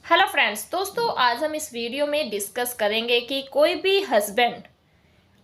Hello friends, दोस्तों आज हम इस वीडियो में डिस्कस करेंगे कि कोई भी हस्बैंड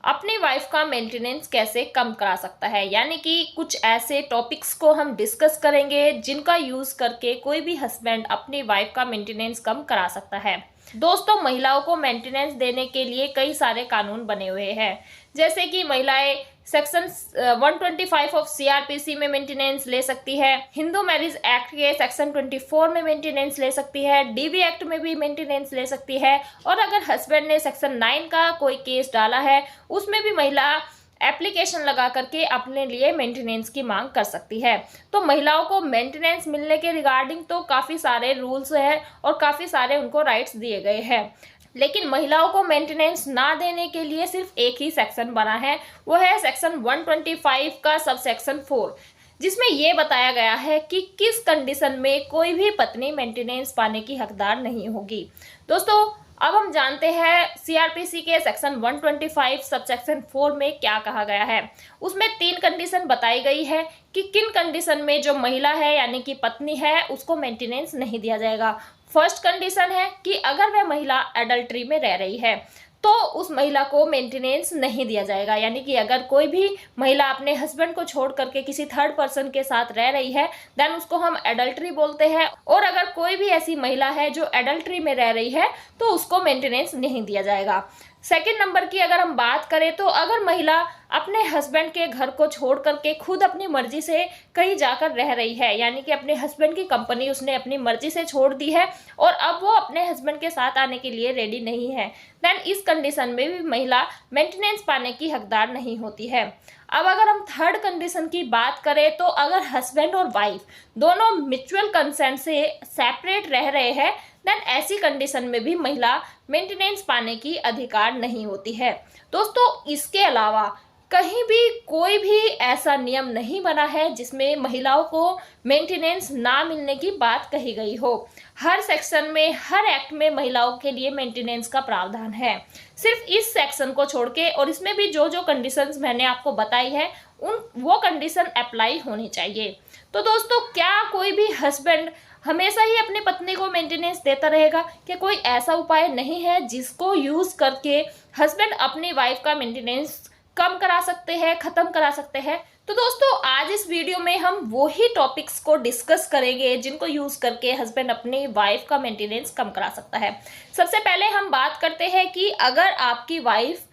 अपनी वाइफ का मेंटेनेंस कैसे कम करा सकता है। यानी कि कुछ ऐसे टॉपिक्स को हम डिस्कस करेंगे जिनका यूज़ करके कोई भी हस्बैंड अपनी वाइफ का मेंटेनेंस कम करा सकता है। दोस्तों, महिलाओं को मेंटेनेंस देने के लिए कई सारे कानून बने हुए हैं, जैसे कि महिलाएं सेक्शन 125 ऑफ सीआरपीसी में मेंटेनेंस ले सकती है, हिंदू मैरिज एक्ट के सेक्शन 24 में मेंटेनेंस ले सकती है, डीबी एक्ट में भी मेंटेनेंस ले सकती है, और अगर हस्बैंड ने सेक्शन 9 का कोई केस डाला है उसमें भी महिला एप्लीकेशन लगा करके अपने लिए मेंटेनेंस की मांग कर सकती है। तो महिलाओं को मेंटेनेंस मिलने के रिगार्डिंग तो काफ़ी सारे रूल्स हैं और काफ़ी सारे उनको राइट्स दिए गए हैं, लेकिन महिलाओं को मेंटेनेंस ना देने के लिए सिर्फ एक ही सेक्शन बना है, वो है सेक्शन 125 का सब सेक्शन 4, जिसमें ये बताया गया है कि किस कंडीशन में कोई भी पत्नी मेंटेनेंस पाने की हकदार नहीं होगी। दोस्तों, अब हम जानते हैं सीआरपीसी के सेक्शन 125 सब सेक्शन 4 में क्या कहा गया है। उसमें 3 कंडीशन बताई गई है कि किन कंडीशन में जो महिला है यानी कि पत्नी है उसको मेंटेनेंस नहीं दिया जाएगा। फर्स्ट कंडीशन है कि अगर वह महिला एडल्ट्री में रह रही है तो उस महिला को मेंटेनेंस नहीं दिया जाएगा। यानी कि अगर कोई भी महिला अपने हस्बैंड को छोड़ करके किसी थर्ड पर्सन के साथ रह रही है देन उसको हम एडल्ट्री बोलते हैं, और अगर कोई भी ऐसी महिला है जो एडल्ट्री में रह रही है तो उसको मेंटेनेंस नहीं दिया जाएगा। सेकंड नंबर की अगर हम बात करें तो अगर महिला अपने हस्बैंड के घर को छोड़ करके खुद अपनी मर्जी से कहीं जाकर रह रही है, यानी कि अपने हस्बैंड की कंपनी उसने अपनी मर्जी से छोड़ दी है और अब वो अपने हस्बैंड के साथ आने के लिए रेडी नहीं है, देन इस कंडीशन में भी महिला मेंटेनेंस पाने की हकदार नहीं होती है। अब अगर हम थर्ड कंडीशन की बात करें तो अगर हस्बैंड और वाइफ दोनों म्यूचुअल कंसेंट से सेपरेट रह रहे हैं देन ऐसी कंडीशन में भी महिला मेंटेनेंस पाने की अधिकार नहीं होती है। दोस्तों, इसके अलावा कहीं भी कोई भी ऐसा नियम नहीं बना है जिसमें महिलाओं को मेंटेनेंस ना मिलने की बात कही गई हो। हर सेक्शन में, हर एक्ट में महिलाओं के लिए मेंटेनेंस का प्रावधान है। सिर्फ इस सेक्शन को छोड़ के, और इसमें भी जो जो कंडीशंस मैंने आपको बताई है वो कंडीशन अप्लाई होनी चाहिए। तो दोस्तों, क्या कोई भी हस्बैंड हमेशा ही अपनी पत्नी को मेंटेनेंस देता रहेगा? क्या कोई ऐसा उपाय नहीं है जिसको यूज करके हस्बैंड अपनी वाइफ का मेंटेनेंस कम करा सकते हैं, खत्म करा सकते हैं? तो दोस्तों, आज इस वीडियो में हम वो ही टॉपिक्स को डिस्कस करेंगे जिनको यूज करके हस्बैंड अपनी वाइफ का मेंटेनेंस कम करा सकता है। सबसे पहले हम बात करते हैं कि अगर आपकी वाइफ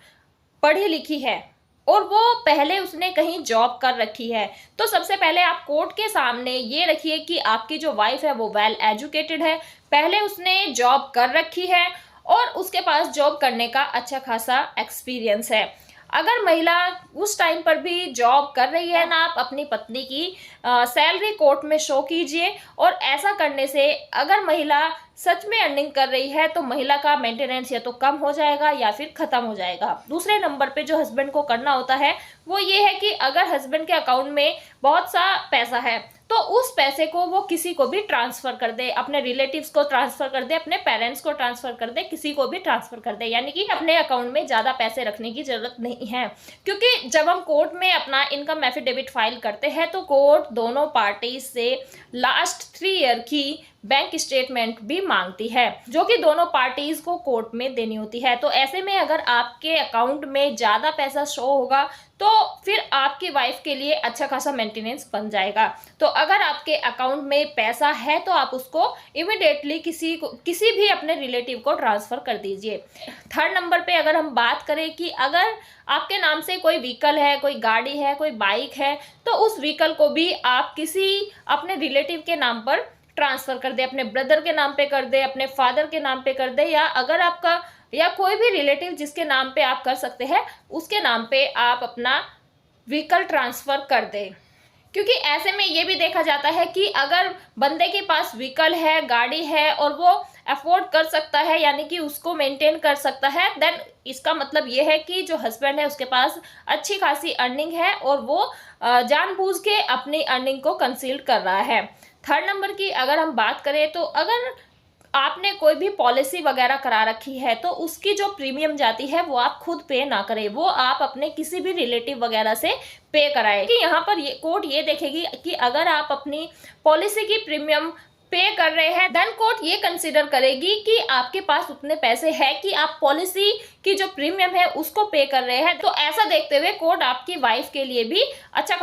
पढ़ी लिखी है और वो पहले उसने कहीं जॉब कर रखी है, तो सबसे पहले आप कोर्ट के सामने ये रखिए कि आपकी जो वाइफ है वो वेल एजुकेटेड है, पहले उसने जॉब कर रखी है और उसके पास जॉब करने का अच्छा खासा एक्सपीरियंस है। अगर महिला उस टाइम पर भी जॉब कर रही है ना, आप अपनी पत्नी की सैलरी कोर्ट में शो कीजिए, और ऐसा करने से अगर महिला सच में अर्निंग कर रही है तो महिला का मेंटेनेंस या तो कम हो जाएगा या फिर खत्म हो जाएगा। दूसरे नंबर पे जो हस्बैंड को करना होता है वो ये है कि अगर हस्बैंड के अकाउंट में बहुत सा पैसा है तो उस पैसे को वो किसी को भी ट्रांसफर कर दे, अपने रिलेटिव्स को ट्रांसफर कर दे, अपने पेरेंट्स को ट्रांसफर कर दे, किसी को भी ट्रांसफर कर दे। यानी कि अपने अकाउंट में ज़्यादा पैसे रखने की जरूरत नहीं है, क्योंकि जब हम कोर्ट में अपना इनकम एफिडेविट फाइल करते हैं तो कोर्ट दोनों पार्टी से लास्ट 3 ईयर की बैंक स्टेटमेंट भी मांगती है, जो कि दोनों पार्टीज को कोर्ट में देनी होती है। तो ऐसे में अगर आपके अकाउंट में ज़्यादा पैसा शो होगा तो फिर आपकी वाइफ के लिए अच्छा खासा मेंटेनेंस बन जाएगा। तो अगर आपके अकाउंट में पैसा है तो आप उसको इमिडिएटली किसी भी अपने रिलेटिव को ट्रांसफ़र कर दीजिए। थर्ड नंबर पे अगर हम बात करें कि अगर आपके नाम से कोई व्हीकल है, कोई गाड़ी है, कोई बाइक है, तो उस व्हीकल को भी आप किसी अपने रिलेटिव के नाम पर ट्रांसफ़र कर दे, अपने ब्रदर के नाम पे कर दे, अपने फादर के नाम पे कर दे, या अगर आपका या कोई भी रिलेटिव जिसके नाम पे आप कर सकते हैं उसके नाम पे आप अपना व्हीकल ट्रांसफ़र कर दे। क्योंकि ऐसे में ये भी देखा जाता है कि अगर बंदे के पास व्हीकल है, गाड़ी है और वो अफोर्ड कर सकता है, यानी कि उसको मेंटेन कर सकता है, देन इसका मतलब ये है कि जो हस्बैंड है उसके पास अच्छी खासी अर्निंग है और वो जानबूझ के अपनी अर्निंग को कंसील कर रहा है। थर्ड नंबर की अगर हम बात करें तो अगर आपने कोई भी पॉलिसी वगैरह करा रखी है तो उसकी जो प्रीमियम जाती है वो आप खुद पे ना करें, वो आप अपने किसी भी रिलेटिव वगैरह से पे कराएं। कि यहाँ पर ये कोर्ट ये देखेगी कि अगर आप अपनी पॉलिसी की प्रीमियम पे कर रहे हैं, देन कोर्ट ये कंसिडर करेगी कि आपके पास उतने पैसे हैं कि आप पॉलिसी की जो प्रीमियम है उसको पे कर रहे हैं। तो ऐसा देखते हुए कोर्ट आपकी वाइफ के लिए भी अच्छा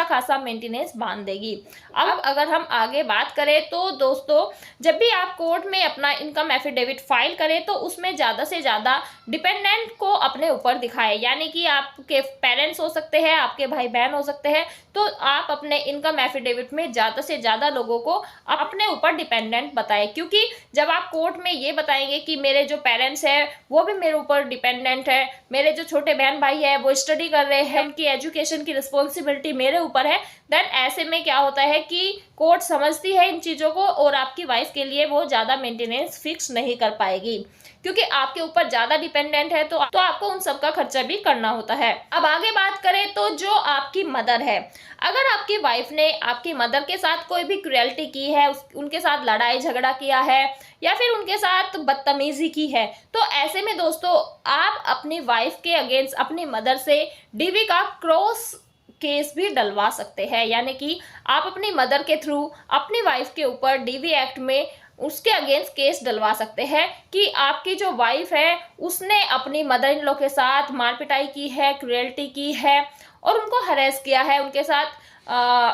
खासा मेंटेनेंस बांध देगी। अब अगर हम आगे बात करें तो दोस्तों, जब भी आप कोर्ट में अपना इनकम एफिडेविट फाइल करें तो उसमें ज़्यादा से ज़्यादा डिपेंडेंट को अपने ऊपर दिखाएं, यानी कि आपके पेरेंट्स हो सकते हैं, आपके भाई बहन हो सकते हैं। तो आप अपने इनकम एफिडेविट में ज़्यादा से ज़्यादा लोगों को अपने ऊपर डिपेंडेंट बताएं, क्योंकि जब आप कोर्ट में ये बताएंगे कि मेरे जो पेरेंट्स हैं वो भी मेरे ऊपर डिपेंडेंट है, मेरे जो छोटे बहन भाई है वो स्टडी कर रहे हैं, उनकी एजुकेशन की रिस्पॉन्सिबिलिटी मेरे ऊपर है, देन ऐसे में क्या होता है कि कोर्ट समझती है इन चीज़ों को और आपकी वाइफ के लिए वो ज़्यादा मेंटेनेंस फिक्स नहीं कर पाएगी, क्योंकि आपके ऊपर ज़्यादा डिपेंडेंट है तो आपको उन सब का खर्चा भी करना होता है। अब आगे बात करें तो जो आपकी मदर है, अगर आपकी वाइफ ने आपकी मदर के साथ कोई भी क्रुएल्टी की है, उनके साथ लड़ाई झगड़ा किया है या फिर उनके साथ बदतमीजी की है, तो ऐसे में दोस्तों आप अपनी वाइफ के अगेंस्ट अपनी मदर से डीवी का क्रॉस केस भी डलवा सकते हैं, यानी कि आप अपनी मदर के थ्रू अपनी वाइफ के ऊपर डीवी एक्ट में उसके अगेंस्ट केस डलवा सकते हैं कि आपकी जो वाइफ है उसने अपनी मदर इन लॉ के साथ मारपिटाई की है, क्रुएल्टी की है और उनको हरेस किया है, उनके साथ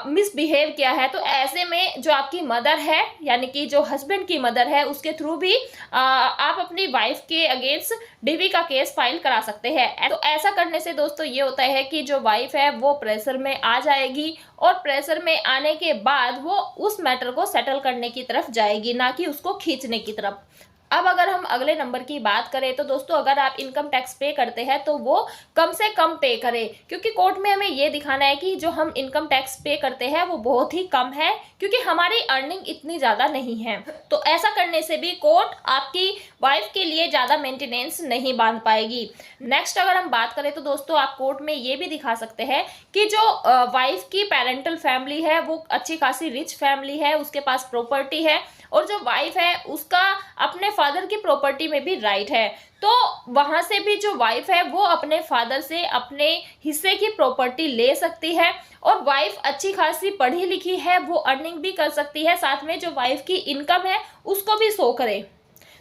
मिसबिहेव किया है। तो ऐसे में जो आपकी मदर है, यानी कि जो हस्बैंड की मदर है, उसके थ्रू भी आप अपनी वाइफ के अगेंस्ट डीवी का केस फाइल करा सकते हैं। तो ऐसा करने से दोस्तों ये होता है कि जो वाइफ है वो प्रेशर में आ जाएगी और प्रेशर में आने के बाद वो उस मैटर को सेटल करने की तरफ जाएगी, ना कि उसको खींचने की तरफ। अब अगर हम अगले नंबर की बात करें तो दोस्तों, अगर आप इनकम टैक्स पे करते हैं तो वो कम से कम पे करें, क्योंकि कोर्ट में हमें ये दिखाना है कि जो हम इनकम टैक्स पे करते हैं वो बहुत ही कम है, क्योंकि हमारी अर्निंग इतनी ज़्यादा नहीं है। तो ऐसा करने से भी कोर्ट आपकी वाइफ के लिए ज़्यादा मेंटेनेंस नहीं बांध पाएगी। नेक्स्ट अगर हम बात करें तो दोस्तों, आप कोर्ट में ये भी दिखा सकते हैं कि जो वाइफ की पेरेंटल फैमिली है वो अच्छी खासी रिच फैमिली है, उसके पास प्रॉपर्टी है और जो वाइफ है उसका अपने फादर की प्रॉपर्टी में भी राइट है। तो वहां से भी जो वाइफ है वो अपने फादर से अपने हिस्से की प्रॉपर्टी ले सकती है और वाइफ अच्छी खासी पढ़ी लिखी है, वो अर्निंग भी कर सकती है, साथ में जो वाइफ की इनकम है उसको भी शो करे।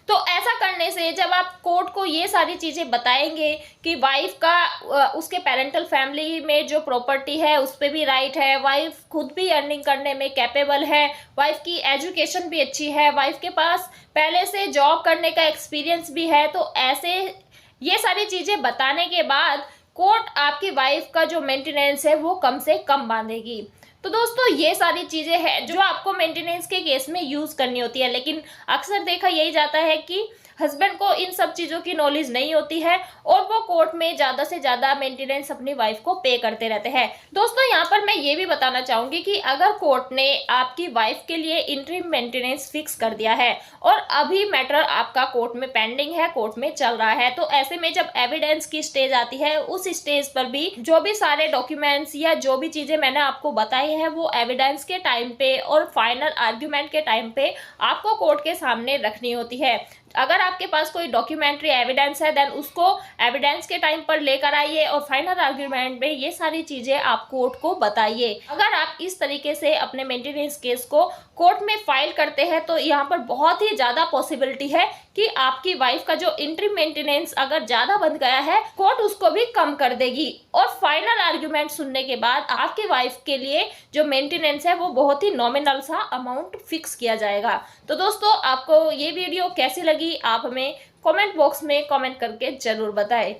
तो ऐसा करने से जब आप कोर्ट को ये सारी चीज़ें बताएंगे कि वाइफ का उसके पेरेंटल फैमिली में जो प्रॉपर्टी है उस पर भी राइट है, वाइफ खुद भी अर्निंग करने में कैपेबल है, वाइफ की एजुकेशन भी अच्छी है, वाइफ के पास पहले से जॉब करने का एक्सपीरियंस भी है, तो ऐसे ये सारी चीज़ें बताने के बाद कोर्ट आपकी वाइफ का जो मेंटेनेंस है वो कम से कम बांधेगी। तो दोस्तों ये सारी चीज़ें हैं जो आपको मेंटेनेंस के केस में यूज़ करनी होती है, लेकिन अक्सर देखा यही जाता है कि हस्बैंड को इन सब चीज़ों की नॉलेज नहीं होती है और वो कोर्ट में ज़्यादा से ज़्यादा मेंटेनेंस अपनी वाइफ को पे करते रहते हैं। दोस्तों यहाँ पर मैं ये भी बताना चाहूँगी कि अगर कोर्ट ने आपकी वाइफ के लिए इंटरिम मेंटेनेंस फिक्स कर दिया है और अभी मैटर आपका कोर्ट में पेंडिंग है, कोर्ट में चल रहा है, तो ऐसे में जब एविडेंस की स्टेज आती है उस स्टेज पर भी जो भी सारे डॉक्यूमेंट्स या जो भी चीज़ें मैंने आपको बताई है वो एविडेंस के टाइम पे और फाइनल आर्ग्यूमेंट के टाइम पे आपको कोर्ट के सामने रखनी होती है। अगर आपके पास कोई डॉक्यूमेंट्री एविडेंस है देन उसको एविडेंस के टाइम पर लेकर आइए और फाइनल आर्ग्यूमेंट में ये सारी चीज़ें आप कोर्ट को बताइए। अगर आप इस तरीके से अपने मेंटेनेंस केस को कोर्ट में फाइल करते हैं तो यहाँ पर बहुत ही ज़्यादा पॉसिबिलिटी है कि आपकी वाइफ का जो इंटरिम मेंटेनेंस अगर ज़्यादा बन गया है कोर्ट उसको भी कम कर देगी और फाइनल आर्ग्यूमेंट सुनने के बाद आपकी वाइफ के लिए जो मेंटेनेंस है वो बहुत ही नॉमिनल सा अमाउंट फिक्स किया जाएगा। तो दोस्तों आपको ये वीडियो कैसी लगी आप हमें कमेंट बॉक्स में कमेंट करके ज़रूर बताएं।